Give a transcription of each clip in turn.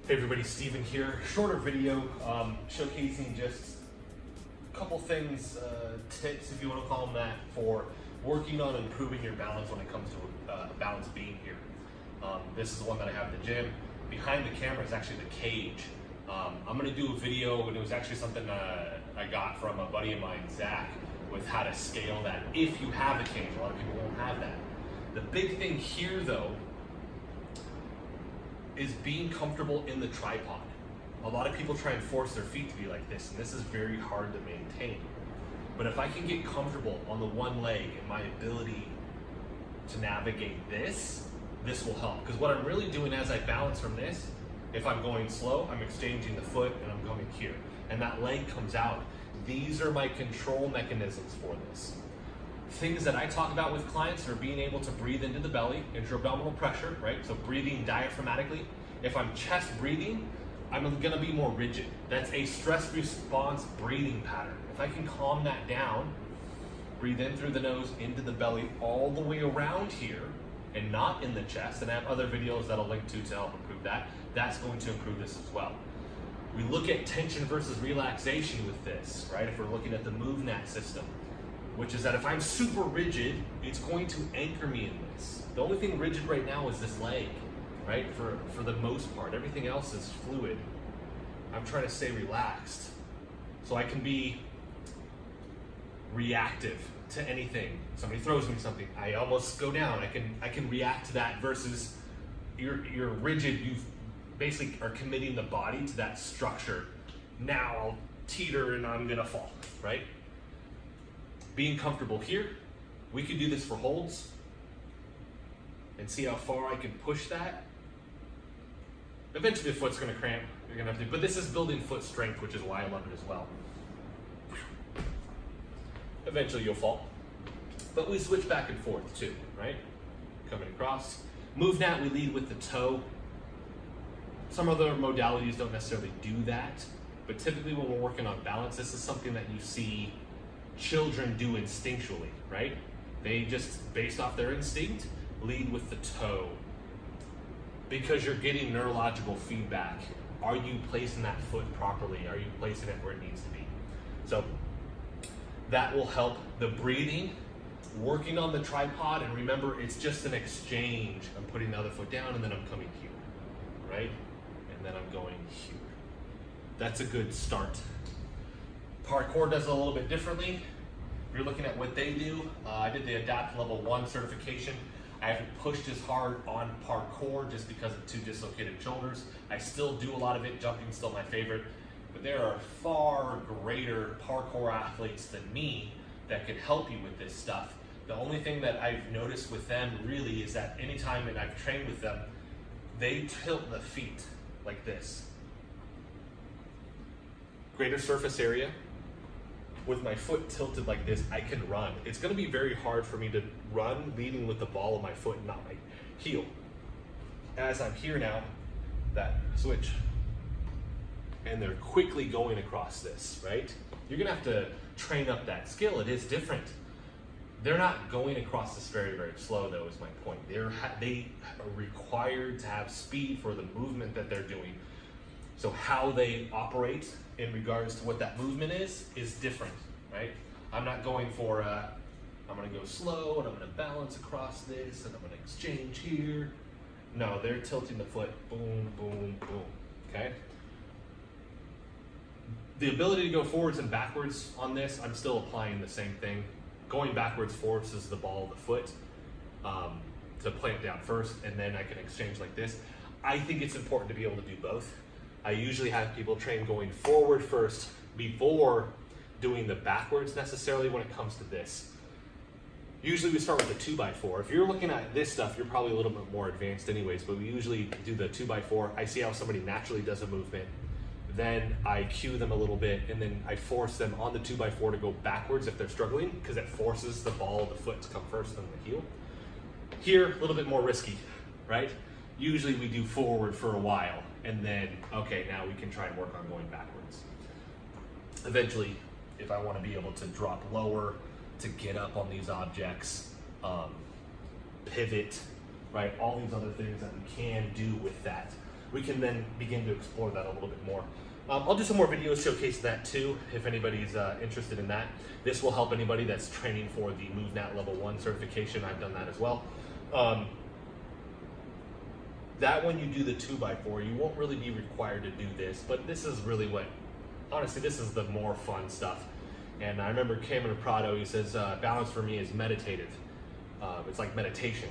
Hey everybody, Steven here. Shorter video showcasing just a couple things, tips if you want to call them that, for working on improving your balance when it comes to a balance beam here. This is the one that I have in the gym. Behind the camera is actually the cage. I'm going to do a video, and it was actually something I got from a buddy of mine, Zach, with how to scale that if you have a cage. A lot of people won't have that. The big thing here though is being comfortable in the tripod. A lot of people try and force their feet to be like this, and this is very hard to maintain. But if I can get comfortable on the one leg and my ability to navigate this will help. Because what I'm really doing as I balance from this, if I'm going slow, I'm exchanging the foot and I'm coming here. And that leg comes out. These are my control mechanisms for this. Things that I talk about with clients are being able to breathe into the belly, intra-abdominal pressure, right? So breathing diaphragmatically. If I'm chest breathing, I'm gonna be more rigid. That's a stress response breathing pattern. If I can calm that down, breathe in through the nose, into the belly, all the way around here, and not in the chest, and I have other videos that I'll link to help improve that, that's going to improve this as well. We look at tension versus relaxation with this, right? If we're looking at the MovNat system, which is that if I'm super rigid, it's going to anchor me in this. The only thing rigid right now is this leg, right? For the most part, everything else is fluid. I'm trying to stay relaxed. So I can be reactive to anything. Somebody throws me something, I almost go down. I can react to that versus you're rigid, you basically are committing the body to that structure. Now I'll teeter and I'm gonna fall, right? Being comfortable here, we could do this for holds and see how far I can push that. Eventually the foot's gonna cramp, you're gonna have to, but this is building foot strength, which is why I love it as well. Eventually you'll fall, but we switch back and forth too, right? Coming across. MovNat, we lead with the toe. Some other modalities don't necessarily do that, but typically when we're working on balance, this is something that you see children do instinctually, right? They just, based off their instinct, lead with the toe. Because you're getting neurological feedback. Are you placing that foot properly? Are you placing it where it needs to be? So that will help the breathing, working on the tripod, and remember, it's just an exchange. I'm putting the other foot down and then I'm coming here, right? And then I'm going here. That's a good start. Parkour does it a little bit differently. If you're looking at what they do, I did the ADAPT Level 1 certification. I haven't pushed as hard on parkour just because of two dislocated shoulders. I still do a lot of it, jumping's still my favorite, but there are far greater parkour athletes than me that can help you with this stuff. The only thing that I've noticed with them really is that anytime that I've trained with them, they tilt the feet like this. Greater surface area. With my foot tilted like this, I can run. It's gonna be very hard for me to run leading with the ball of my foot and not my heel. As I'm here now, that switch, and they're quickly going across this, right? You're gonna have to train up that skill. It is different. They're not going across this very, very slow though, is my point. They are required to have speed for the movement that they're doing. So how they operate in regards to what that movement is different, right? I'm not going for, I'm gonna go slow and I'm gonna balance across this and I'm gonna exchange here. No, they're tilting the foot, boom, boom, boom, okay? The ability to go forwards and backwards on this, I'm still applying the same thing. Going backwards forces the ball of the foot to plant down first, and then I can exchange like this. I think it's important to be able to do both. I usually have people train going forward first before doing the backwards necessarily when it comes to this. Usually we start with a 2x4. If you're looking at this stuff, you're probably a little bit more advanced anyways, but we usually do the 2x4. I see how somebody naturally does a movement. Then I cue them a little bit, and then I force them on the 2x4 to go backwards if they're struggling, because it forces the ball of the foot to come first and the heel. Here, a little bit more risky, right? Usually we do forward for a while, and then, okay, now we can try and work on going backwards. Eventually, if I want to be able to drop lower, to get up on these objects, pivot, right? All these other things that we can do with that. we can then begin to explore that a little bit more. I'll do some more videos showcasing that too, if anybody's interested in that. This will help anybody that's training for the MoveNat Level 1 certification. I've done that as well. That when you do the 2x4, you won't really be required to do this, but this is really what, honestly, this is the more fun stuff. And I remember Cameron Prado, he says, balance for me is meditative. It's like meditation.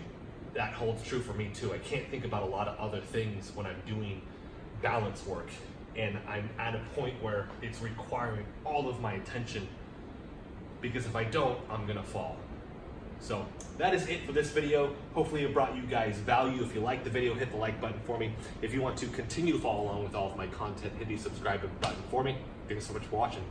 That holds true for me too. I can't think about a lot of other things when I'm doing balance work. And I'm at a point where it's requiring all of my attention, because if I don't, I'm gonna fall. So that is it for this video. Hopefully it brought you guys value. If you liked the video, hit the like button for me. If you want to continue to follow along with all of my content, hit the subscribe button for me. Thank you so much for watching.